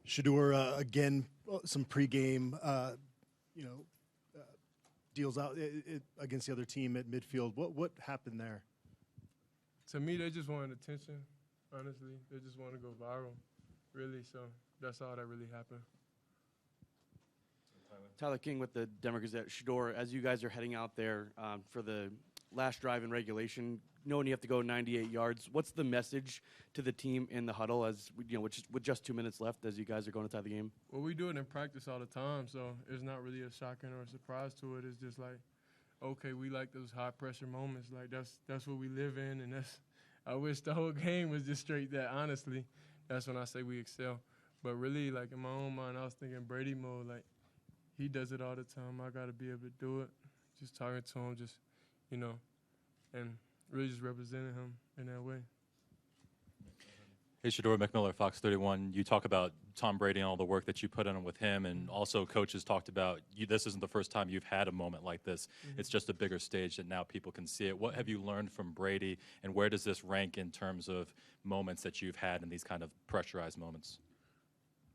Shedeur, again, some pregame, deals out against the other team at midfield. What happened there? To me, they just wanted attention, honestly. They just wanted to go viral, really. So that's all that really happened. Tyler King with the Denver Gazette. Shedeur, as you guys are heading out there for the last drive in regulation, knowing you have to go 98 yards, what's the message to the team in the huddle as with just 2 minutes left as you guys are going to tie the game? Well, we do it in practice all the time, so it's not really a shocking or a surprise to it. It's just like, okay, we like those high-pressure moments. Like, that's what we live in, and I wish the whole game was just straight that, honestly. That's when I say we excel. But really, like, in my own mind, I was thinking Brady mode. Like, he does it all the time. I got to be able to do it. Just talking to him, just, and really just representing him in that way. Hey, Shedeur, McMillan, Fox 31. You talk about Tom Brady and all the work that you put in with him, and also coaches talked about this isn't the first time you've had a moment like this. Mm-hmm. It's just a bigger stage that now people can see it. What have you learned from Brady, and where does this rank in terms of moments that you've had in these kind of pressurized moments?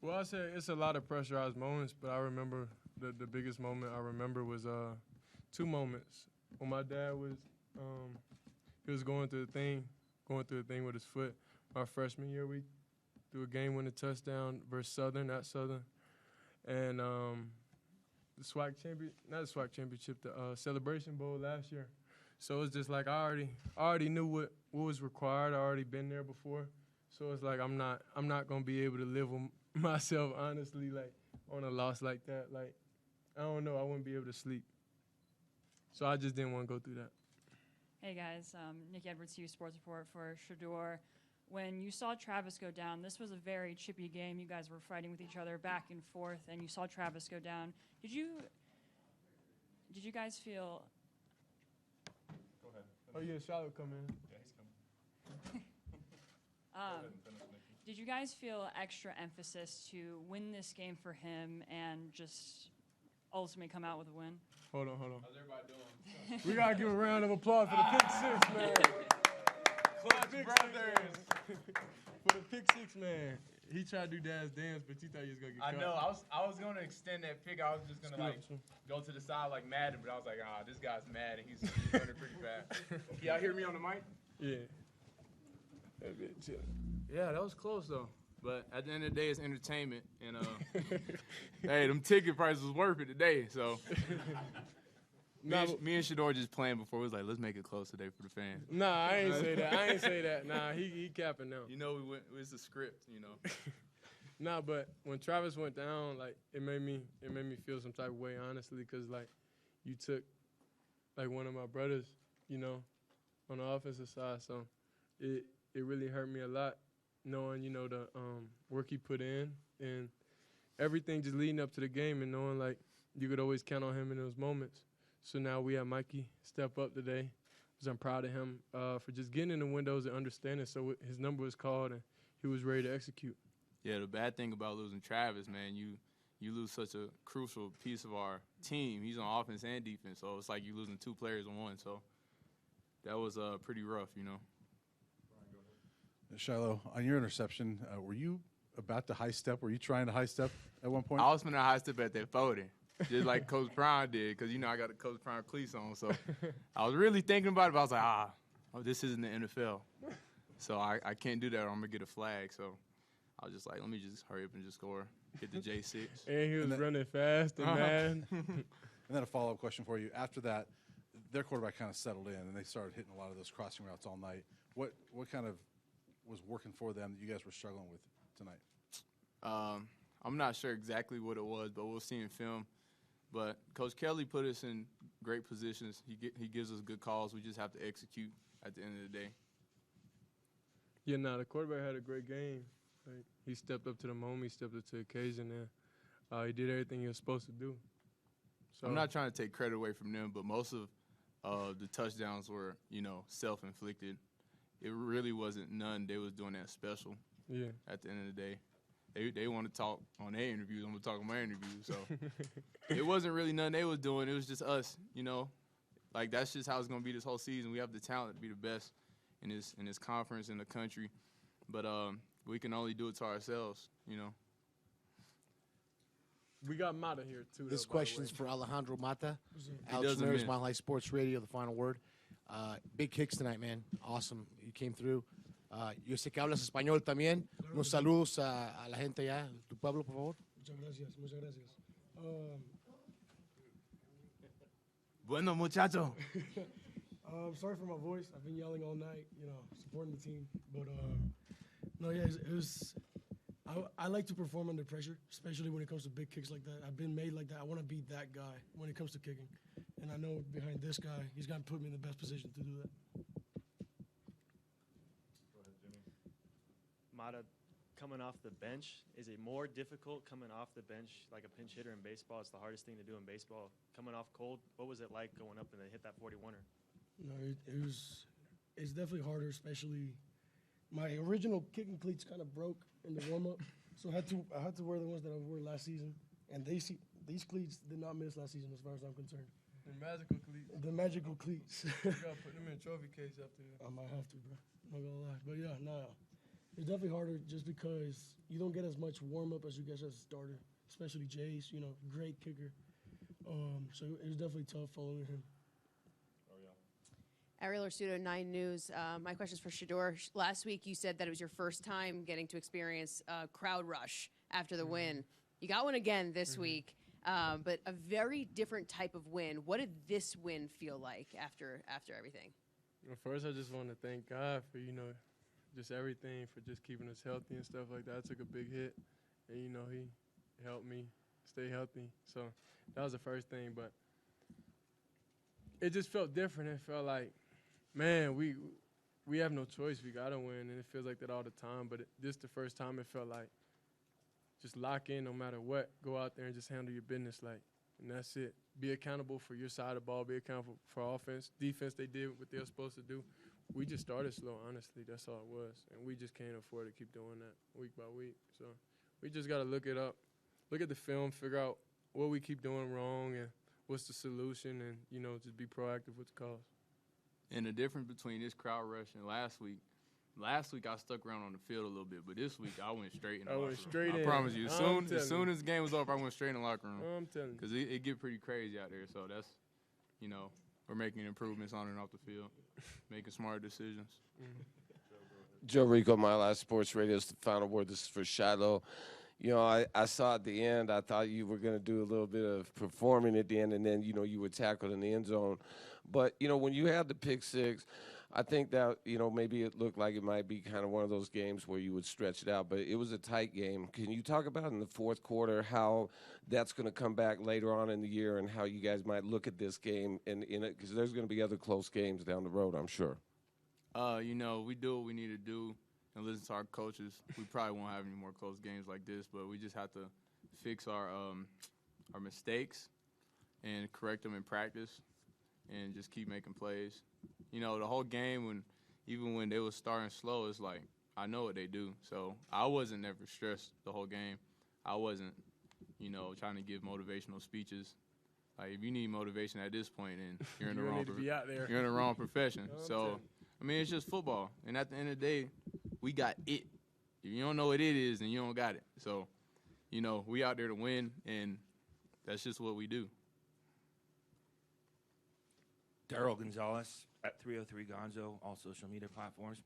Well, I say it's a lot of pressurized moments, but I remember the biggest moment I remember was 2 moments. When my dad was he was going through the thing with his foot. My freshman year, we threw a game-winning touchdown versus Southern, at Southern. And the Celebration Bowl last year. So it's just like I already knew what was required. I already been there before. So it's like I'm not going to be able to live with myself, honestly, like on a loss like that. Like, I don't know. I wouldn't be able to sleep. So I just didn't want to go through that. Hey, guys. Nick Edwards, Sports Report for Shedeur. When you saw Travis go down, this was a very chippy game. You guys were fighting with each other back and forth, and you saw Travis go down. Did you guys feel? Go ahead. Oh yeah, Shilo come in. Yeah, he's coming. Did you guys feel extra emphasis to win this game for him and just ultimately come out with a win? Hold on. How's everybody doing? We gotta give a round of applause for the pick six, man. Klatt brothers. For the pick six, man. He tried to do Dad's dance, but you thought he was gonna get I caught. know. I was gonna extend that pick. I was just gonna go to the side like Madden, but I was like, this guy's mad and he's running pretty fast. Can y'all hear me on the mic? Yeah. That's it. Chill. Yeah, that was close though. But at the end of the day, it's entertainment, and hey, them ticket prices was worth it today. So me and Shedeur just playing before. We was like, let's make it close today for the fans. Nah, I ain't say that. Nah, he capping now. It's a script, Nah, but when Travis went down, like it made me feel some type of way, honestly, because like you took like one of my brothers, on the offensive side, so it really hurt me a lot. Knowing, the work he put in and everything just leading up to the game and knowing, like, you could always count on him in those moments. So now we have Mikey step up today, because I'm proud of him for just getting in the windows and understanding. So his number was called and he was ready to execute. Yeah, the bad thing about losing Travis, man, you lose such a crucial piece of our team. He's on offense and defense, so it's like you losing 2 players in one. So that was pretty rough, Shilo, on your interception, were you about to high step? Were you trying to high step at one point? I was finna high step at that 40, just like Coach Brown did, because, I got the Coach Brown cleats on. So I was really thinking about it, but I was like, this isn't the NFL. So I can't do that or I'm going to get a flag. So I was just like, let me just hurry up and just score, get the J6. And he was running fast and mad. And then a follow-up question for you. After that, their quarterback kind of settled in, and they started hitting a lot of those crossing routes all night. What kind of was working for them that you guys were struggling with tonight? I'm not sure exactly what it was, but we'll see in film. But Coach Kelly put us in great positions. He gives us good calls. We just have to execute at the end of the day. Yeah, the quarterback had a great game. Like, he stepped up to the moment. He stepped up to the occasion, and he did everything he was supposed to do. So I'm not trying to take credit away from them, but most of the touchdowns were, self-inflicted. It really wasn't none. They was doing that special. Yeah. At the end of the day, they want to talk on their interviews. I'm gonna talk on my interviews. So it wasn't really nothing they was doing. It was just us. Like that's just how it's gonna be this whole season. We have the talent to be the best in this conference in the country, but we can only do it to ourselves. We got Mata here too. This though, by the question's way. for Alejandro Mata. He Alex doesn't Ramirez, miss. Mile High Sports Radio, the final word. Big kicks tonight, man. Awesome. You came through. Yo sé que hablas español también. Unos saludos a la gente allá, tu pueblo, por favor. Muchas gracias, muchas gracias. Bueno, muchacho. Sorry for my voice. I've been yelling all night, supporting the team. But no, yeah, it was. I like to perform under pressure, especially when it comes to big kicks like that. I've been made like that. I want to be that guy when it comes to kicking, and I know behind this guy, he's gonna put me in the best position to do that. Mata, coming off the bench, is it more difficult coming off the bench like a pinch hitter in baseball? It's the hardest thing to do in baseball. Coming off cold, what was it like going up and then hit that 41er? No, it's definitely harder, especially my original kicking cleats kind of broke in the warm up, so I had to wear the ones that I wore last season, and these cleats did not miss last season as far as I'm concerned. The magical cleats. The magical cleats. You gotta put them in a trophy case up there. I might have to, bro. Not gonna lie, but yeah, no, it's definitely harder just because you don't get as much warm up as you get as a starter, especially Jace. Great kicker. So it was definitely tough following him. Ariel Orsuto, 9 News. My question is for Shedeur. Last week you said that it was your first time getting to experience crowd rush after the win. You got one again this week, but a very different type of win. What did this win feel like after everything? Well, first, I just want to thank God for, just everything, for just keeping us healthy and stuff like that. I took a big hit, and, he helped me stay healthy. So that was the first thing, but it just felt different. It felt like, man, we have no choice. We got to win, and it feels like that all the time. But this the first time it felt like just lock in no matter what. Go out there and just handle your business, and that's it. Be accountable for your side of the ball. Be accountable for offense. Defense, they did what they were supposed to do. We just started slow, honestly. That's all it was. And we just can't afford to keep doing that week by week. So we just got to look it up, look at the film, figure out what we keep doing wrong and what's the solution, and, just be proactive with the calls. And the difference between this crowd rush and last week I stuck around on the field a little bit, but this week I went straight in the locker room. I promise you. As soon as the game was over, I went straight in the locker room. I'm telling you. Because it get pretty crazy out there. So that's, we're making improvements on and off the field, making smart decisions. Joe Rico, My Last Sports Radio, is the final word. This is for Shilo. I saw at the end, I thought you were going to do a little bit of performing at the end, and then, you were tackled in the end zone. But, when you had the pick six, I think that, maybe it looked like it might be kind of one of those games where you would stretch it out, but it was a tight game. Can you talk about in the fourth quarter how that's going to come back later on in the year and how you guys might look at this game in it? Because there's going to be other close games down the road, I'm sure. We do what we need to do and listen to our coaches. We probably won't have any more close games like this, but we just have to fix our mistakes and correct them in practice and just keep making plays. The whole game, even when they was starting slow, it's like I know what they do. So I wasn't never stressed the whole game. I wasn't, trying to give motivational speeches. Like, if you need motivation at this point, then you're in the wrong. You're in the wrong profession. So, it's just football. And at the end of the day, we got it. If you don't know what it is, then you don't got it. So, we out there to win, and that's just what we do. Daryl Gonzalez at 303 Gonzo, all social media platforms.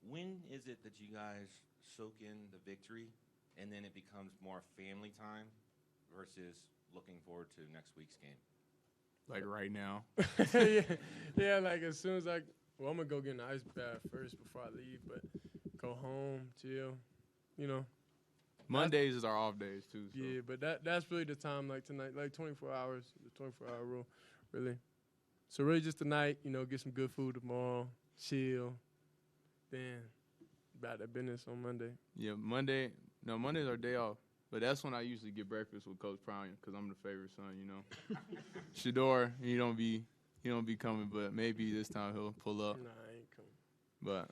When is it that you guys soak in the victory and then it becomes more family time versus looking forward to next week's game? Like right now. yeah, like as soon as I'm going to go get an ice bath first before I leave, but go home, chill, Mondays is our off days, too. So. Yeah, but that's really the time, like tonight, like 24 hours, the 24-hour rule, really. So really just tonight, get some good food tomorrow, chill, then about that business on Monday. Yeah, Monday's our day off. But that's when I usually get breakfast with Coach Brown because I'm the favorite son, Shedeur, he don't be coming, but maybe this time he'll pull up. Nah, I ain't coming. But,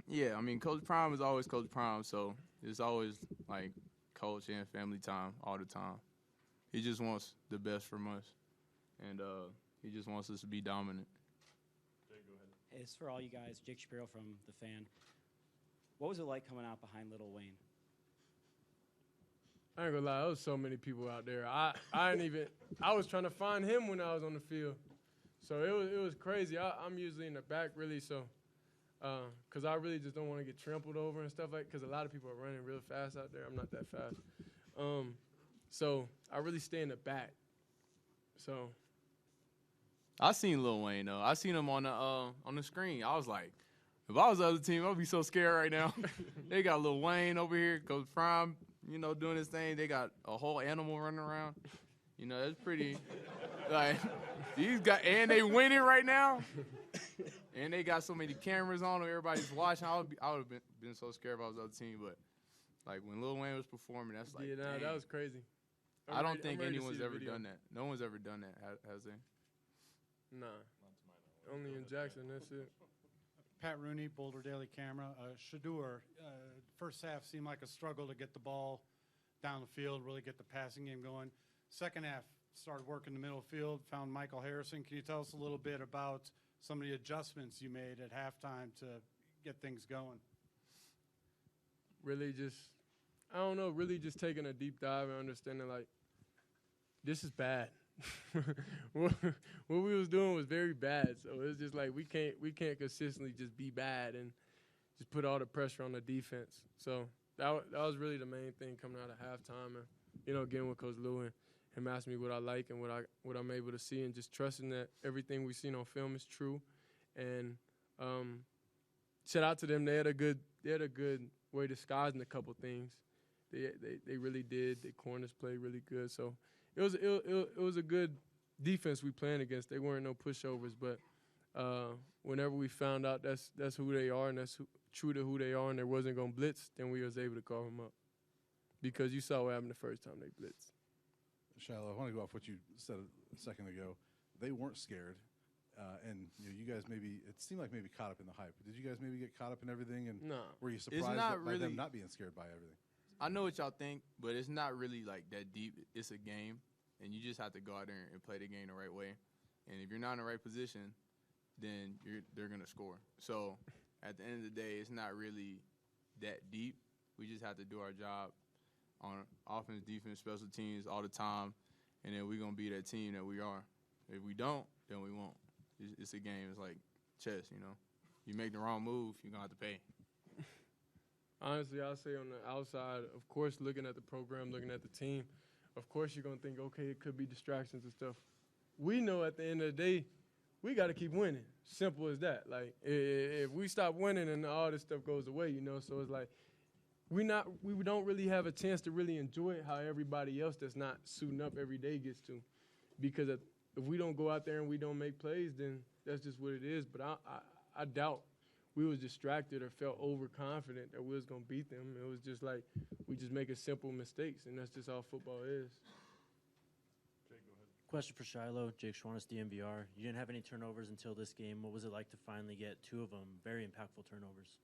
yeah, Coach Prime is always Coach Prime, so it's always, like, coach and family time all the time. He just wants the best from us, and he just wants us to be dominant. It's for all you guys. Jake Shapiro from The Fan. What was it like coming out behind Little Wayne? I ain't gonna lie, there was so many people out there. I was trying to find him when I was on the field. So it was crazy. I'm usually in the back really, so because I really just don't want to get trampled over and stuff like. Because a lot of people are running real fast out there. I'm not that fast, so I really stay in the back. So I seen Lil Wayne though. I seen him on the screen. I was like, if I was the other team, I'd be so scared right now. They got Lil Wayne over here, Coach Prime, doing his thing. They got a whole animal running around. It's pretty. Like these guys, and they winning right now. And they got so many cameras on them, everybody's watching. I would have been so scared if I was the other team. But like when Lil Wayne was performing, that's like, yeah, that was crazy. I don't think anyone's ever done that. No one's ever done that, has they? Nah, only in Jackson. That's it. Pat Rooney, Boulder Daily Camera. Shedeur, first half seemed like a struggle to get the ball down the field, really get the passing game going. Second half, started working the middle field, found Michael Harrison. Can you tell us a little bit about some of the adjustments you made at halftime to get things going? Really just taking a deep dive and understanding, like, this is bad. what we was doing was very bad. So it's just like we can't consistently just be bad and just put all the pressure on the defense. So that was really the main thing coming out of halftime, and getting with Coach Lou and him asking me what I like and what I'm able to see, and just trusting that everything we've seen on film is true. And shout out to them. They had a good way disguising a couple things. They really did. The corners played really good. So it was a good defense we playing against. They weren't no pushovers, but whenever we found out that's who they are and that's true to who they are, and there wasn't gonna blitz, then we was able to carve them up. Because you saw what happened the first time they blitzed. Shilo, I want to go off what you said a second ago. They weren't scared, and you guys it seemed like maybe caught up in the hype. Did you guys maybe get caught up in everything, and were you surprised by them not being scared by everything? I know what y'all think, but it's not really like that deep. It's a game, and you just have to go out there and play the game the right way. And if you're not in the right position, then they're going to score. So at the end of the day, it's not really that deep. We just have to do our job on offense, defense, special teams all the time, and then we're going to be that team that we are. If we don't, then we won't. It's a game. It's like chess, You make the wrong move, you're going to have to pay. Honestly, I'll say on the outside, of course, looking at the program, looking at the team, of course you're going to think, okay, it could be distractions and stuff. We know at the end of the day, we got to keep winning. Simple as that. Like, if we stop winning and all this stuff goes away, so it's like we don't really have a chance to really enjoy it how everybody else that's not suiting up every day gets to. Because if we don't go out there and we don't make plays, then that's just what it is. But I doubt we was distracted or felt overconfident that we was going to beat them. It was just like we just making simple mistakes, and that's just how football is. Jake, go ahead. Question for Shilo. Jake Schwannis, DMVR. You didn't have any turnovers until this game. What was it like to finally get 2 of them, very impactful turnovers?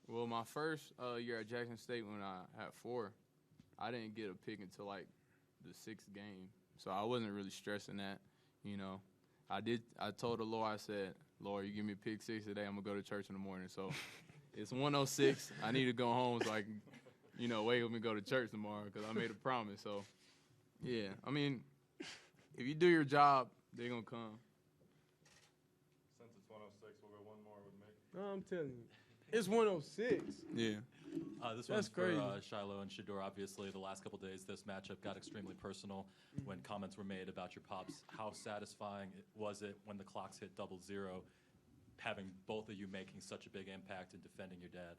Well, my first year at Jackson State when I had 4, I didn't get a pick until like the 6th game. So I wasn't really stressing that, I told the Lord, I said, Lord, you give me a pick 6 today, I'm going to go to church in the morning. So it's 1:06. I need to go home so I can, wake up and go to church tomorrow because I made a promise. So, yeah, I mean, if you do your job, they're going to come. Since it's 1:06, we'll go one more with me. No, I'm telling you. It's 1:06. Yeah. This That's one's for crazy. Shilo and Shedeur. Obviously, the last couple days, this matchup got extremely personal when comments were made about your pops. How satisfying was it when the clocks hit 00, having both of you making such a big impact in defending your dad?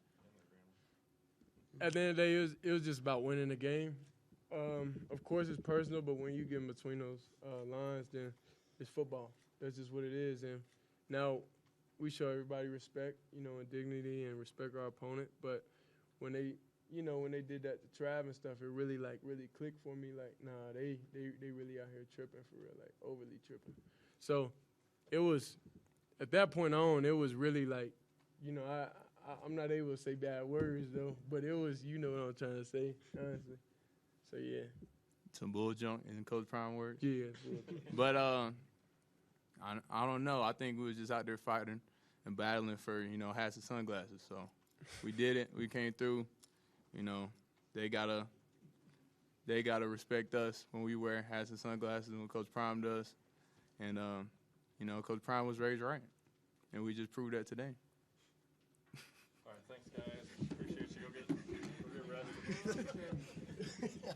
At the end of the day, it was just about winning the game. Of course, it's personal, but when you get in between those lines, then it's football. That's just what it is. And now we show everybody respect, and dignity and respect our opponent. But when they did that to Trav and stuff, it really clicked for me. Like, nah, they really out here tripping for real, like overly tripping. So it was at that point on, it was really like, I'm not able to say bad words though, but it was, what I'm trying to say, honestly. So yeah. Some bull junk in Coach Prime words. Yeah. But I don't know. I think we was just out there fighting and battling for, hats and sunglasses. So we did it. We came through. They got they got to respect us when we wear hats and sunglasses when Coach Prime does. And, you know, Coach Prime was raised right. And we just proved that today. All right, thanks, guys. Appreciate you. Go get rested.